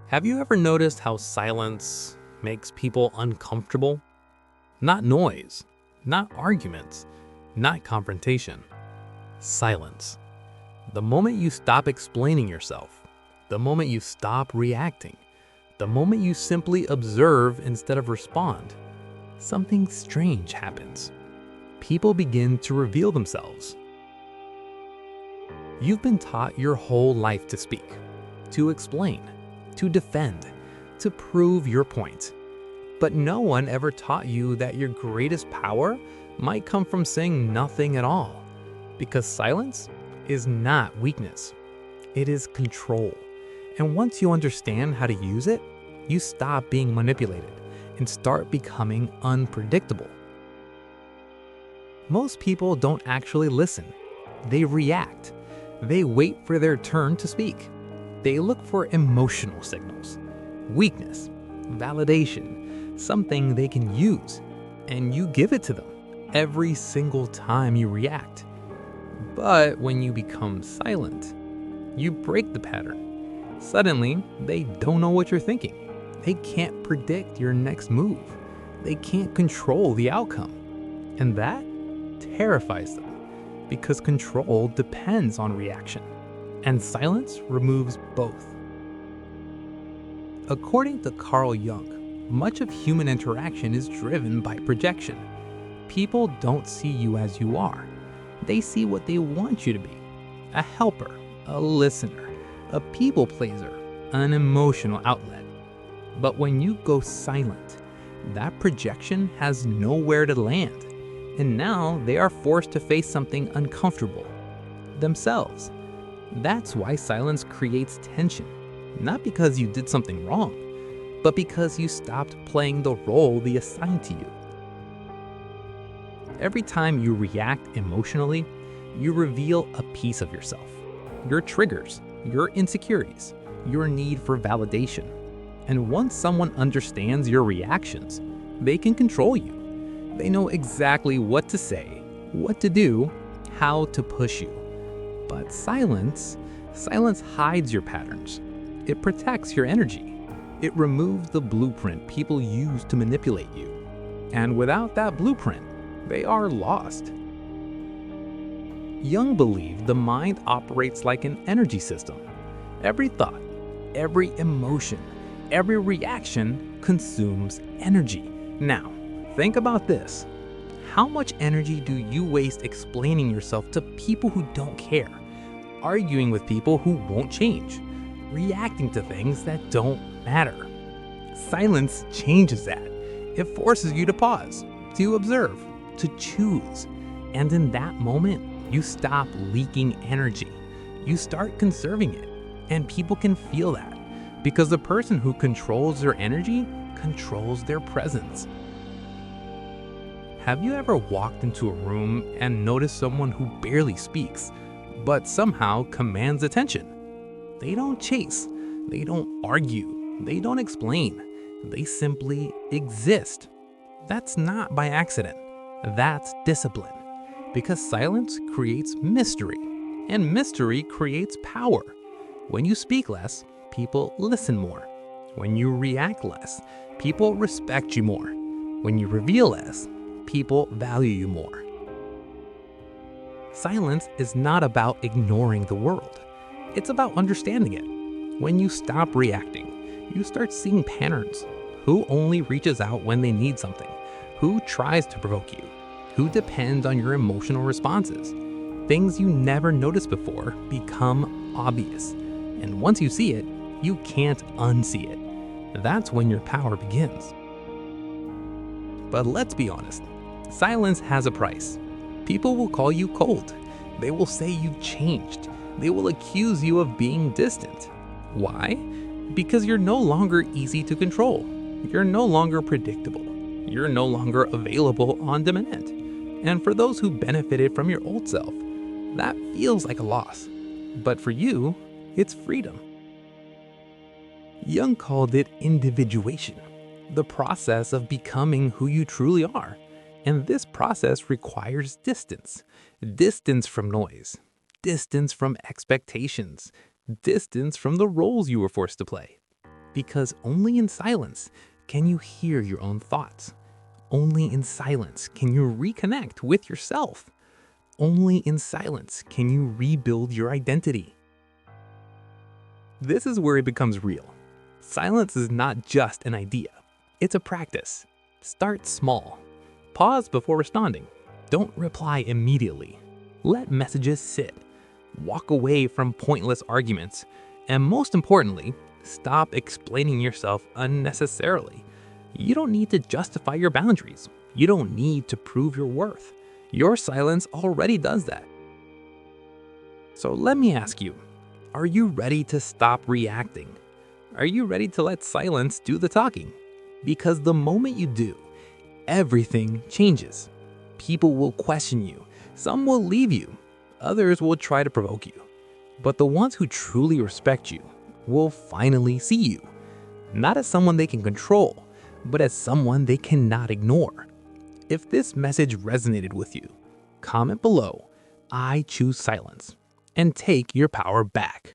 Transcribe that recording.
Have you ever noticed how silence makes people uncomfortable? Not noise, not arguments, not confrontation. Silence. The moment you stop explaining yourself, the moment you stop reacting, the moment you simply observe instead of respond, something strange happens. People begin to reveal themselves. You've been taught your whole life to speak, to explain, to defend, to prove your point. But no one ever taught you that your greatest power might come from saying nothing at all. Because silence is not weakness. It is control. And once you understand how to use it, you stop being manipulated and start becoming unpredictable. Most people don't actually listen. They react. They wait for their turn to speak. They look for emotional signals, weakness, validation, something they can use, and you give it to them every single time you react. But when you become silent, you break the pattern. Suddenly, they don't know what you're thinking. They can't predict your next move. They can't control the outcome. And that terrifies them because control depends on reaction. And silence removes both. According to Carl Jung, much of human interaction is driven by projection. People don't see you as you are. They see what they want you to be. A helper, a listener, a people pleaser, an emotional outlet. But when you go silent, that projection has nowhere to land. And now they are forced to face something uncomfortable, themselves. That's why silence creates tension, not because you did something wrong, but because you stopped playing the role they assigned to you. Every time you react emotionally, you reveal a piece of yourself, your triggers, your insecurities, your need for validation. And once someone understands your reactions, they can control you. They know exactly what to say, what to do, how to push you. But silence hides your patterns. It protects your energy. It removes the blueprint people use to manipulate you. And without that blueprint, they are lost. Jung believed the mind operates like an energy system. Every thought, every emotion, every reaction consumes energy. Now, think about this. How much energy do you waste explaining yourself to people who don't care? Arguing with people who won't change? Reacting to things that don't matter? Silence changes that. It forces you to pause, to observe, to choose. And in that moment, you stop leaking energy. You start conserving it. And people can feel that because the person who controls their energy controls their presence. Have you ever walked into a room and noticed someone who barely speaks, but somehow commands attention? They don't chase, they don't argue, they don't explain, they simply exist. That's not by accident, that's discipline. Because silence creates mystery, and mystery creates power. When you speak less, people listen more. When you react less, people respect you more. When you reveal less, people value you more. Silence is not about ignoring the world. It's about understanding it. When you stop reacting, you start seeing patterns. Who only reaches out when they need something? Who tries to provoke you? Who depends on your emotional responses? Things you never noticed before become obvious. And once you see it, you can't unsee it. That's when your power begins. But let's be honest, silence has a price. People will call you cold. They will say you've changed. They will accuse you of being distant. Why? Because you're no longer easy to control. You're no longer predictable. You're no longer available on demand. And for those who benefited from your old self, that feels like a loss. But for you, it's freedom. Jung called it individuation, the process of becoming who you truly are. And this process requires distance. Distance from noise, distance from expectations, distance from the roles you were forced to play. Because only in silence can you hear your own thoughts. Only in silence can you reconnect with yourself. Only in silence can you rebuild your identity. This is where it becomes real. Silence is not just an idea, it's a practice. Start small. Pause before responding. Don't reply immediately. Let messages sit. Walk away from pointless arguments. And most importantly, stop explaining yourself unnecessarily. You don't need to justify your boundaries. You don't need to prove your worth. Your silence already does that. So let me ask you, are you ready to stop reacting? Are you ready to let silence do the talking? Because the moment you do, everything changes. People will question you. Some will leave you. Others will try to provoke you. But the ones who truly respect you will finally see you, not as someone they can control, but as someone they cannot ignore. If this message resonated with you, comment below, "I choose silence," and take your power back.